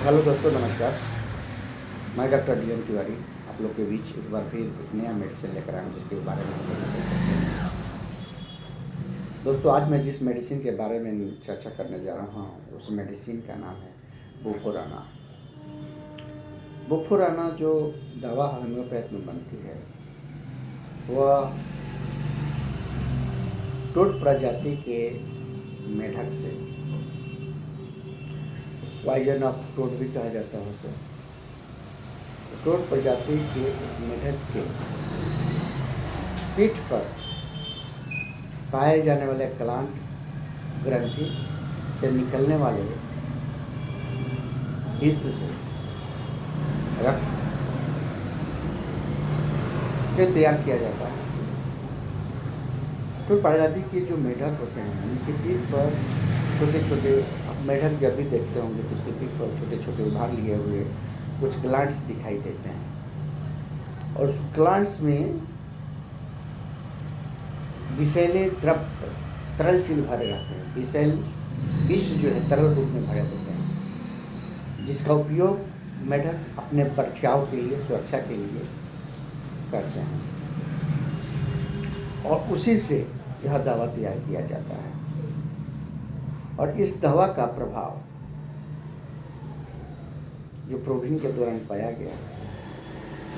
Hello दोस्तों, नमस्कार। मैं डॉक्टर डी एम तिवारी आप लोग के बीच एक बार फिर एक नया मेडिसिन लेकर आया हूँ, जिसके बारे में हम लोग चर्चा करते हैं। दोस्तों, आज मैं जिस मेडिसिन के बारे में चर्चा करने जा रहा हूँ उस मेडिसिन का नाम है बुफोराना। बुफोराना जो दवा होम्योपैथ में बनती है वह टोड प्रजाति के मेढक से, पॉइजन ऑफ टोड भी कहा जाता है उसे, टोड प्रजाति के मेढक के पीठ पर पाए जाने वाले क्लांट ग्रंथि से निकलने वाले हिस्से से रक्त से तैयार किया जाता है। टोड प्रजाति के जो मेढक होते हैं उनके पीठ पर छोटे छोटे, आप मेढक जब भी देखते होंगे तो उसके पीठ पर छोटे छोटे उभार लिए हुए कुछ ग्लैंड्स दिखाई देते हैं, और उस ग्लैंड्स में विषैले द्रव तरल चिल भरे रहते हैं। विषैल विष जो है तरल रूप में भरे होते हैं, जिसका उपयोग मेढक अपने बचाव के लिए, सुरक्षा के लिए करते हैं, और उसी से यह दवा तैयार किया जाता है। और इस दवा का प्रभाव जो प्रोटीन के दौरान पाया गया,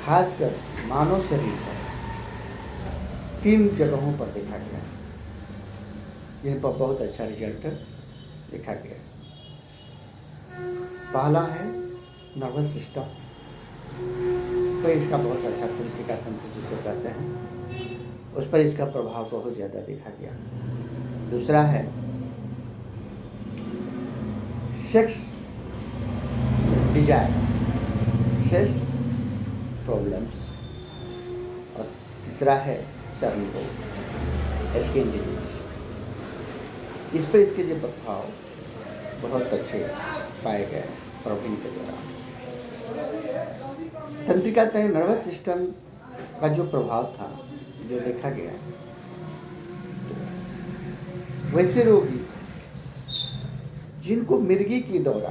खासकर मानव शरीर पर 3 जगहों पर देखा गया, जिन पर बहुत अच्छा रिजल्ट देखा गया। पहला है नर्वस सिस्टम, तो इसका बहुत अच्छा तंत्रिका तंत्र जिसे कहते हैं, उस पर इसका प्रभाव बहुत ज़्यादा देखा गया। दूसरा है सेक्स डिजायर, सेक्स प्रॉब्लम्स, और तीसरा है चर्म रोग, स्किन डिजीज। इस पर इसके जो प्रभाव बहुत अच्छे पाए गए प्रोटीन के दौरान। तंत्रिका तंत्र नर्वस सिस्टम का जो प्रभाव था, जो देखा गया, वैसे रोगी जिनको मिर्गी की दौरा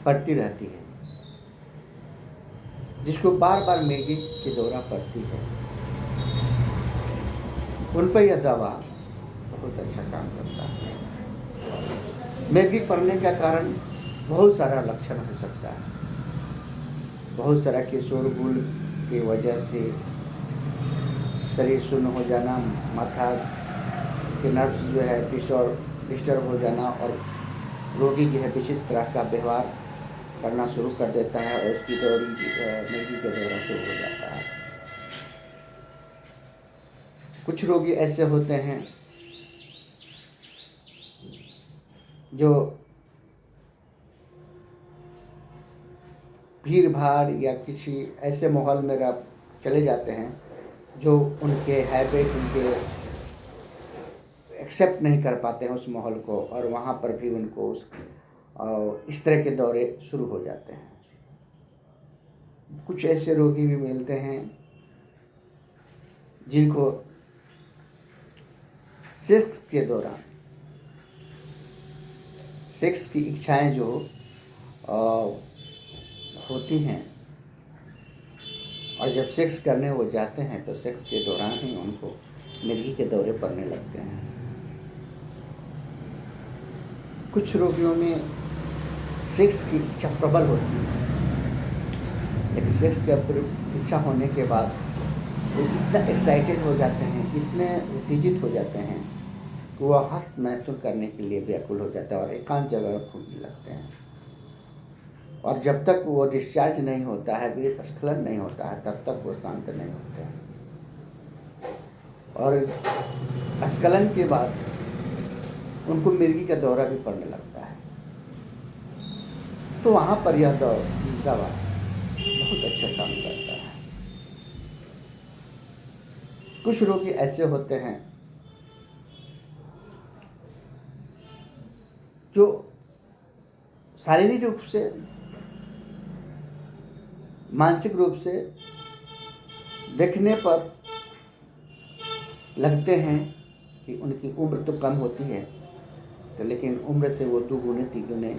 पड़ती रहती है, जिसको बार बार मिर्गी की दौरा पड़ती है, उन पर यह दवा बहुत अच्छा काम करता है। मिर्गी पड़ने का कारण बहुत सारा लक्षण हो सकता है। बहुत सारा के शोरगुल की वजह से शरीर शून्य हो जाना, माथा के नर्व्स जो है डिस्टर्ब हो जाना, और रोगी जो है विचित्र तरह का व्यवहार करना शुरू कर देता है, और उसकी मिर्गी के दौरा शुरू हो जाता है। कुछ रोगी ऐसे होते हैं जो भीड़ भाड़ या किसी ऐसे माहौल में चले जाते हैं जो उनके हैबिट, उनके एक्सेप्ट नहीं कर पाते हैं उस माहौल को, और वहाँ पर भी उनको इस तरह के दौरे शुरू हो जाते हैं। कुछ ऐसे रोगी भी मिलते हैं जिनको सेक्स के दौरान सेक्स की इच्छाएं जो होती हैं, और जब सेक्स करने वो जाते हैं तो सेक्स के दौरान ही उनको मिर्गी के दौरे पड़ने लगते हैं। कुछ रोगियों में सेक्स की इच्छा प्रबल होती है, लेकिन सेक्स की इच्छा होने के बाद वो इतना एक्साइटेड हो जाते हैं, इतने उत्तेजित हो जाते हैं कि वह हर्ष महसूस करने के लिए व्याकुल हो जाता है और एकांत जगह फूटने लगते हैं। और जब तक वो डिस्चार्ज नहीं होता है, स्खलन नहीं होता है, तब तक वो शांत नहीं होते हैं। और स्खलन के बाद उनको मिर्गी का दौरा भी पड़ने लगता है। तो वहाँ पर यह दवा बहुत अच्छा काम करता है। कुछ रोगी ऐसे होते हैं जो शारीरिक रूप से, मानसिक रूप से देखने पर लगते हैं कि उनकी उम्र तो कम होती है, तो लेकिन उम्र से वो 2 गुने 3 गुने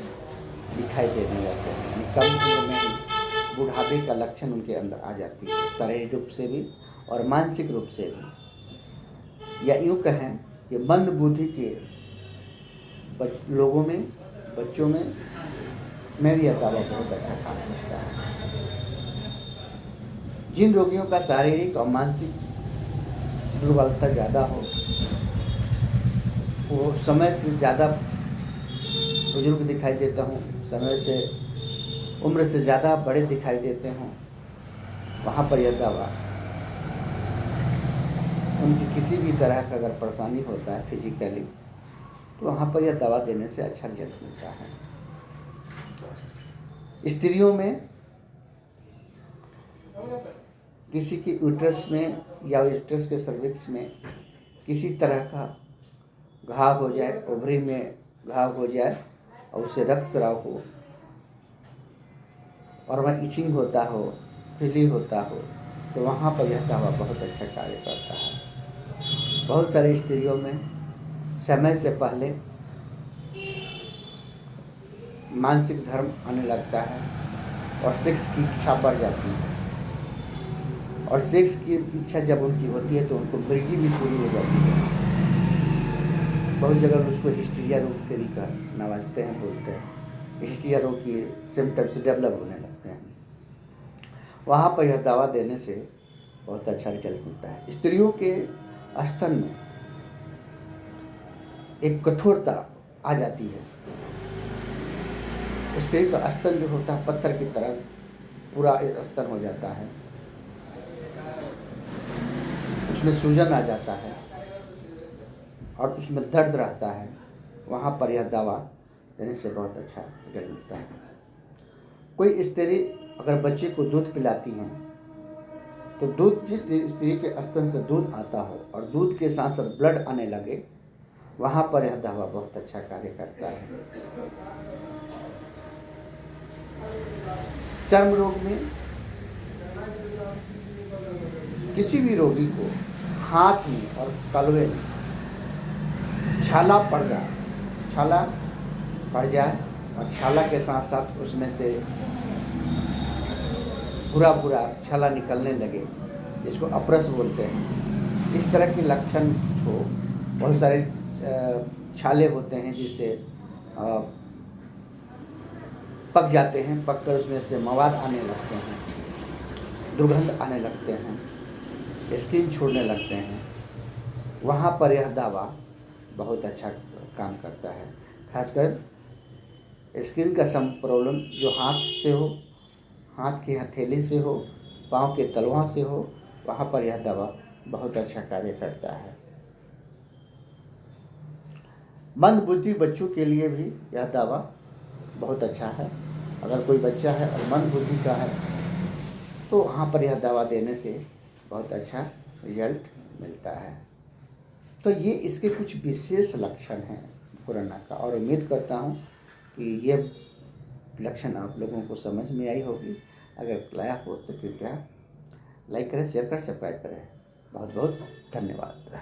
दिखाई देने लगते हैं, यानी कम उम्र में ही बुढ़ापे का लक्षण उनके अंदर आ जाती है, शारीरिक रूप से भी और मानसिक रूप से भी। या यूँ कहें कि मंद बुद्धि के लोगों में, बच्चों में भी यह दवा बहुत अच्छा काम करता है। जिन रोगियों का शारीरिक और मानसिक दुर्बलता ज़्यादा हो, वो समय से ज़्यादा बुजुर्ग दिखाई देता हूँ, समय से उम्र से ज़्यादा बड़े दिखाई देते हों, वहाँ पर यह दवा उनकी किसी भी तरह का अगर परेशानी होता है फिजिकली, तो वहाँ पर यह दवा देने से अच्छा रिजल्ट मिलता है। स्त्रियों में किसी के यूट्रस में या यूट्रस के सर्विक्स में किसी तरह का घाव हो जाए, ओवरी में घाव हो जाए और उसे रक्तस्राव हो और वह इचिंग होता हो, खुजली होता हो, तो वहाँ पर यह दवा बहुत अच्छा कार्य करता है। बहुत सारी स्त्रियों में समय से पहले मानसिक धर्म आने लगता है और सेक्स की इच्छा बढ़ जाती है, और सेक्स की इच्छा जब उनकी होती है तो उनको मृगी भी शुरू हो जाती है। बहुत जगह उसको हिस्टीरिया रोग से भी नवाजते हैं, बोलते हैं हिस्टीरिया रोग की सिम्टम्स डेवलप होने लगते हैं। वहाँ पर यह दवा देने से बहुत अच्छा रिजल्ट मिलता है। स्त्रियों के स्तन में एक कठोरता आ जाती है, स्त्री का स्तन जो होता है पत्थर की तरह पूरा स्तन हो जाता है, उसमें सूजन आ जाता है और उसमें दर्द रहता है। वहाँ पर यह दवा देने से बहुत अच्छा रिजल्ट मिलता है। कोई स्त्री अगर बच्चे को दूध पिलाती हैं, तो दूध जिस स्त्री के स्तन से दूध आता हो और दूध के साथ साथ ब्लड आने लगे, वहाँ पर यह दवा बहुत अच्छा कार्य करता है। चर्म रोग में किसी भी रोगी को हाथ में और कलवे में छाला पड़ जाए और छाला के साथ साथ उसमें से बुरा छाला निकलने लगे, जिसको अपरस बोलते हैं, इस तरह के लक्षण हो। बहुत सारे छाले होते हैं जिससे पक जाते हैं, पककर उसमें से मवाद आने लगते हैं, दुर्गंध आने लगते हैं, स्किन छोड़ने लगते हैं। वहाँ पर यह दवा बहुत अच्छा काम करता है। खासकर स्किन का सम प्रॉब्लम जो हाथ से हो, हाथ की हथेली से हो, पाँव के तलवा से हो, वहाँ पर यह दवा बहुत अच्छा कार्य करता है। मंद बुद्धि बच्चों के लिए भी यह दवा बहुत अच्छा है। अगर कोई बच्चा है और मंद बुद्धि का है, तो वहाँ पर यह दवा देने से बहुत अच्छा रिजल्ट मिलता है। तो ये इसके कुछ विशेष लक्षण हैं कोरोना का, और उम्मीद करता हूँ कि ये लक्षण आप लोगों को समझ में आई होगी। अगर लायक हो तो कृपया लाइक करें, शेयर करें, सब्सक्राइब करें। बहुत बहुत धन्यवाद।